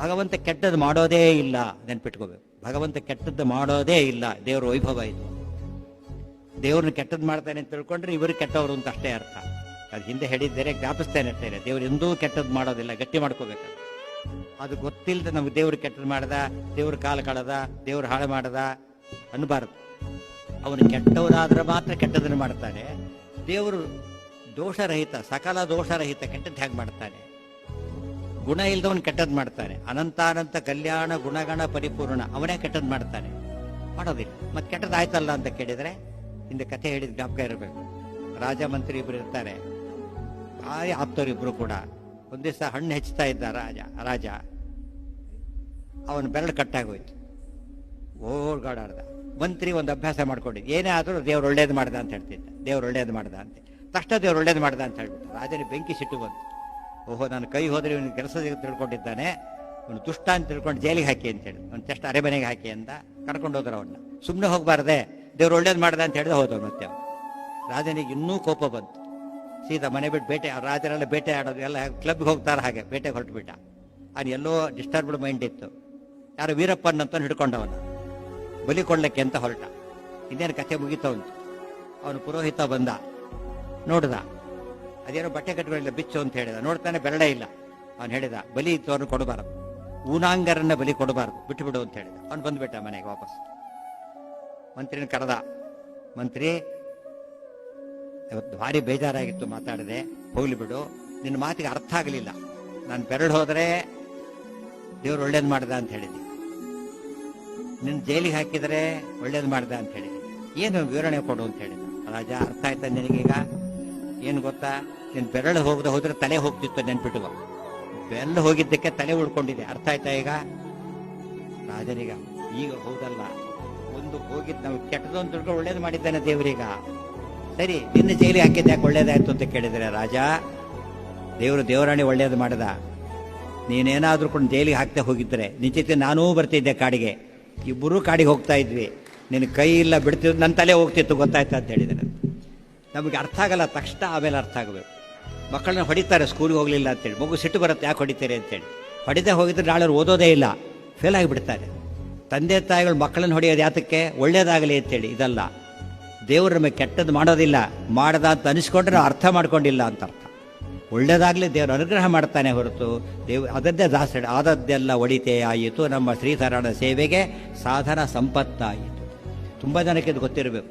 ಭಗವಂತ ಕೆಟ್ಟದ್ದು ಮಾಡೋದೇ ಇಲ್ಲ, ನೆನ್ಪಿಟ್ಕೋಬೇಕು. ಭಗವಂತ ಕೆಟ್ಟದ್ದು ಮಾಡೋದೇ ಇಲ್ಲ. ದೇವರ ವೈಭವ ಇದು. ದೇವ್ರನ್ನ ಕೆಟ್ಟದ್ದು ಮಾಡ್ತಾನೆ ಅಂತ ತಿಳ್ಕೊಂಡ್ರೆ ಇವರು ಕೆಟ್ಟವರು ಅಂತ ಅಷ್ಟೇ ಅರ್ಥ. ಅದು ಹಿಂದೆ ಹೇಳಿದ್ದೇನೆ, ಜ್ಞಾಪಿಸ್ತೇನೆ ಅಷ್ಟೇ. ದೇವ್ರು ಎಂದೂ ಕೆಟ್ಟದ್ದು ಮಾಡೋದಿಲ್ಲ, ಗಟ್ಟಿ ಮಾಡ್ಕೋಬೇಕು. ಅದು ಗೊತ್ತಿಲ್ಲದೆ ನಮ್ಗೆ ದೇವ್ರು ಕೆಟ್ಟದ್ದು ಮಾಡ್ದ, ದೇವ್ರ ಕಾಲ ಕಳೆದ, ದೇವ್ರು ಹಾಳು ಮಾಡದ ಅನ್ನಬಾರದು. ಅವನು ಕೆಟ್ಟವರಾದ್ರೆ ಮಾತ್ರ ಕೆಟ್ಟದನ್ನು ಮಾಡ್ತಾನೆ. ದೇವರು ದೋಷರಹಿತ, ಸಕಲ ದೋಷರಹಿತ, ಕೆಟ್ಟದ್ದು ಹೇಗೆ ಮಾಡ್ತಾನೆ? ಗುಣ ಇಲ್ದವನು ಕೆಟ್ಟದ್ದು ಮಾಡ್ತಾನೆ. ಅನಂತಾನಂತ ಕಲ್ಯಾಣ ಗುಣಗಣ ಪರಿಪೂರ್ಣ, ಅವನೇ ಕೆಟ್ಟದ್ದು ಮಾಡ್ತಾನೆ, ಮಾಡೋದಿಲ್ಲ. ಮತ್ತೆ ಕೆಟ್ಟದ್ದಾಯ್ತಲ್ಲ ಅಂತ ಕೇಳಿದರೆ, ಹಿಂದೆ ಕಥೆ ಹೇಳಿದ ಜ್ಞಾಪಕ ಇರಬೇಕು. ರಾಜ ಮಂತ್ರಿ ಇಬ್ರು ಇರ್ತಾರೆ, ಭಾರಿ ಆಪ್ತರಿಬ್ರು ಕೂಡ. ಒಂದ್ ದಿವಸ ಹಣ್ಣು ಹೆಚ್ಚುತ್ತಾ ಇದ್ದ ರಾಜ ಅವನ ಬೆರಳು ಕಟ್ಟಾಗೋಯ್ತು, ಓಡಾಡ್ದ. ಮಂತ್ರಿ ಒಂದು ಅಭ್ಯಾಸ ಮಾಡ್ಕೊಂಡಿದ್ದು, ಏನೇ ಆದರೂ ದೇವ್ರು ಒಳ್ಳೇದು ಮಾಡ್ದ ಅಂತ ಹೇಳ್ತಿದ್ದ. ದೇವ್ರು ಒಳ್ಳೇದು ಮಾಡ್ದ ಅಂತ ತಕ್ಷಣ ದೇವ್ರು ಒಳ್ಳೇದು ಮಾಡ್ದ ಅಂತ ಹೇಳ್ಬಿಟ್ಟು ರಾಜನಿಗೆ ಬೆಂಕಿ ಸಿಟ್ಟು ಬಂತು. ಓಹೋ, ನಾನು ಕೈ ಹೋದ್ರೆ ಇವನು ಕೆಲಸ ತಿಳ್ಕೊಂಡಿದ್ದಾನೆ, ಇವನು ದುಷ್ಟ ಅಂತ ತಿಳ್ಕೊಂಡು ಜೈಲಿಗೆ ಹಾಕಿ ಅಂತ ಹೇಳಿ ಅವ್ನು ಜಸ್ಟ್ ಅರೆಮನೆಗೆ ಹಾಕಿ ಅಂತ ಕರ್ಕೊಂಡು ಹೋದ್ರು. ಅವನ್ನ ಸುಮ್ಮನೆ ಹೋಗ್ಬಾರ್ದೆ, ದೇವ್ರು ಒಳ್ಳೇದು ಮಾಡ್ದ ಅಂತ ಹೇಳಿದ್ರೆ ಹೋದವ್. ಮತ್ತೆ ರಾಜನಿಗೆ ಇನ್ನೂ ಕೋಪ ಬಂತು. ಸೀದಾ ಮನೆ ಬಿಟ್ಟು ಬೇಟೆ, ರಾಜರೆಲ್ಲ ಬೇಟೆ ಆಡೋದು ಎಲ್ಲ ಕ್ಲಬ್ಗೆ ಹೋಗ್ತಾರೆ, ಹಾಗೆ ಬೇಟೆಗೆ ಹೊರಟುಬಿಟ್ಟ. ಅವ್ನು ಎಲ್ಲೋ ಡಿಸ್ಟರ್ಬ್ಡ್ ಮೈಂಡ್ ಇತ್ತು. ಯಾರು ವೀರಪ್ಪನ್ ಅಂತ ಹಿಡ್ಕೊಂಡವನು ಬಲಿ ಕೊಡ್ಲಿಕ್ಕೆ ಅಂತ ಹೊರಟ. ಇನ್ನೇನು ಕಥೆ ಮುಗಿತವನು. ಅವನು ಪುರೋಹಿತ ಬಂದ, ನೋಡ್ದ, ಅದೇನೋ ಬಟ್ಟೆ ಕಟ್ಕೊಳ್ಳಿಲ್ಲ, ಬಿಚ್ಚು ಅಂತ ಹೇಳಿದ. ನೋಡ್ತಾನೆ ಬೆರಳೇ ಇಲ್ಲ. ಅವನು ಹೇಳಿದ, ಬಲಿ ಇತ್ತು ಅವ್ರನ್ನ ಕೊಡಬಾರದು, ಊನಾಂಗರನ್ನ ಬಲಿ ಕೊಡಬಾರದು, ಬಿಟ್ಟು ಬಿಡು ಅಂತ ಹೇಳಿದ. ಅವ್ನು ಬಂದ್ಬಿಟ್ಟ ಮನೆಗೆ ವಾಪಸ್. ಮಂತ್ರಿನ ಕರೆದ. ಮಂತ್ರಿ, ಇವತ್ತು ಭಾರಿ ಬೇಜಾರಾಗಿತ್ತು, ಮಾತಾಡಿದೆ, ಹೋಗ್ಲಿ ಬಿಡು, ನಿನ್ನ ಮಾತಿಗೆ ಅರ್ಥ ಆಗಲಿಲ್ಲ. ನಾನು ಬೆರಳು ಹೋದ್ರೆ ದೇವ್ರು ಒಳ್ಳೇದು ಮಾಡ್ದ ಅಂತ ಹೇಳಿದೆ, ನಿನ್ನ ಜೈಲಿಗೆ ಹಾಕಿದರೆ ಒಳ್ಳೇದು ಮಾಡ್ದ ಅಂತ ಹೇಳಿದೆ, ಏನು ವಿವರಣೆ ಕೊಡು ಅಂತ ಹೇಳಿದ. ರಾಜ, ಅರ್ಥ ಆಯ್ತಾ ನಿನಗೀಗ? ಏನು ಗೊತ್ತಾ, ನಿನ್ನ ಬೆರಳು ಹೋದ್ರೆ ತಲೆ ಹೋಗ್ತಿತ್ತು, ನೆನ್ಪಿಟ್ಟುವ. ಬೆರಳು ಹೋಗಿದ್ದಕ್ಕೆ ತಲೆ ಉಳ್ಕೊಂಡಿದೆ, ಅರ್ಥ ಆಯ್ತಾ ಈಗ? ರಾಜನಿಗ ಈಗ ಹೌದಲ್ಲ, ಒಂದು ಹೋಗಿದ್ದು ನಾವು ಕೆಟ್ಟದು ಅಂತ ತಿಳ್ಕೊಂಡು ಒಳ್ಳೇದು ಮಾಡಿದ್ದಾನೆ ದೇವರೀಗ. ಸರಿ, ನಿನ್ನ ಜೈಲಿಗೆ ಹಾಕಿದ್ದು ಯಾಕೆ ಒಳ್ಳೇದಾಯ್ತು ಅಂತ ಕೇಳಿದರೆ, ರಾಜ, ದೇವರಾಣಿ ಒಳ್ಳೇದು ಮಾಡದ. ನೀನೇನಾದ್ರೂ ಕೊಂಡು ಜೈಲಿಗೆ ಹಾಕ್ತಾ ಹೋಗಿದ್ರೆ ನಿನ್ನ ಜೊತೆ ನಾನೂ ಬರ್ತಿದ್ದೆ ಕಾಡಿಗೆ, ಇಬ್ಬರೂ ಕಾಡಿಗೆ ಹೋಗ್ತಾ ಇದ್ವಿ, ನಿನ್ನ ಕೈ ಇಲ್ಲ ಬಿಡ್ತಿದ್ದು, ನನ್ನ ತಲೆ ಹೋಗ್ತಿತ್ತು, ಗೊತ್ತಾಯ್ತಾ ಅಂತ ಹೇಳಿದರೆ. ನಮಗೆ ಅರ್ಥ ಆಗಲ್ಲ ತಕ್ಷಣ, ಆಮೇಲೆ ಅರ್ಥ ಆಗಬೇಕು. ಮಕ್ಕಳನ್ನ ಹೊಡಿತಾರೆ ಸ್ಕೂಲಿಗೆ ಹೋಗಲಿಲ್ಲ ಅಂತೇಳಿ, ಮಗು ಸಿಟ್ಟು ಬರುತ್ತೆ, ಯಾಕೆ ಹೊಡಿತಾರೆ ಅಂತೇಳಿ. ಹೊಡಿದೇ ಹೋಗಿದ್ರೆ ನಾಳೆ ಓದೋದೇ ಇಲ್ಲ, ಫೇಲ್ ಆಗಿಬಿಡ್ತಾರೆ. ತಂದೆ ತಾಯಿಗಳು ಮಕ್ಕಳನ್ನ ಹೊಡೆಯೋದು ಯಾತಕ್ಕೆ? ಒಳ್ಳೇದಾಗಲಿ ಅಂತೇಳಿ. ಇದಲ್ಲ, ದೇವರು ನಮಗೆ ಕೆಟ್ಟದ್ದು ಮಾಡೋದಿಲ್ಲ, ಮಾಡದ ಅಂತ ಅನಿಸ್ಕೊಂಡ್ರೆ ನಾವು ಅರ್ಥ ಮಾಡ್ಕೊಂಡಿಲ್ಲ ಅಂತ ಅರ್ಥ. ಒಳ್ಳೇದಾಗಲಿ ದೇವರು ಅನುಗ್ರಹ ಮಾಡ್ತಾನೆ ಹೊರತು ಅದದ್ದೇ ದಾಸಡೆ ಆದದ್ದೆಲ್ಲ ಒಳಿತೇ ಆಯಿತು, ನಮ್ಮ ಶ್ರೀಧರಣ ಸೇವೆಗೆ ಸಾಧನ ಸಂಪತ್ತಾಯಿತು. ತುಂಬ ಜನಕ್ಕೆ ಇದು ಗೊತ್ತಿರಬೇಕು.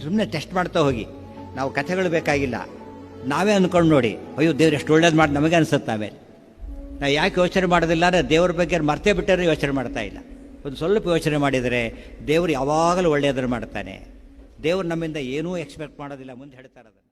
ಸುಮ್ಮನೆ ಟೆಸ್ಟ್ ಮಾಡ್ತಾ ಹೋಗಿ, ನಾವು ಕಥೆಗಳು ಬೇಕಾಗಿಲ್ಲ, ನಾವೇ ಅಂದ್ಕೊಂಡು ನೋಡಿ, ಅಯ್ಯೋ ದೇವ್ರು ಎಷ್ಟು ಒಳ್ಳೇದು ಮಾಡಿ ನಮಗೆ ಅನಿಸುತ್ತೆ. ಆಮೇಲೆ ನಾವು ಯಾಕೆ ಯೋಚನೆ ಮಾಡೋದಿಲ್ಲ ಅಂದರೆ ದೇವ್ರ ಬಗ್ಗೆ ಮರ್ತೇ ಬಿಟ್ಟರೆ ಯೋಚನೆ ಮಾಡ್ತಾ ಇಲ್ಲ. ಒಂದು ಸ್ವಲ್ಪ ಯೋಚನೆ ಮಾಡಿದರೆ ದೇವರು ಯಾವಾಗಲೂ ಒಳ್ಳೆಯದನ್ನು ಮಾಡ್ತಾನೆ. ದೇವರು ನಮ್ಮಿಂದ ಏನೂ ಎಕ್ಸ್ಪೆಕ್ಟ್ ಮಾಡೋದಿಲ್ಲ, ಮುಂದೆ ಹೇಳ್ತಾರೆ ಅದನ್ನು.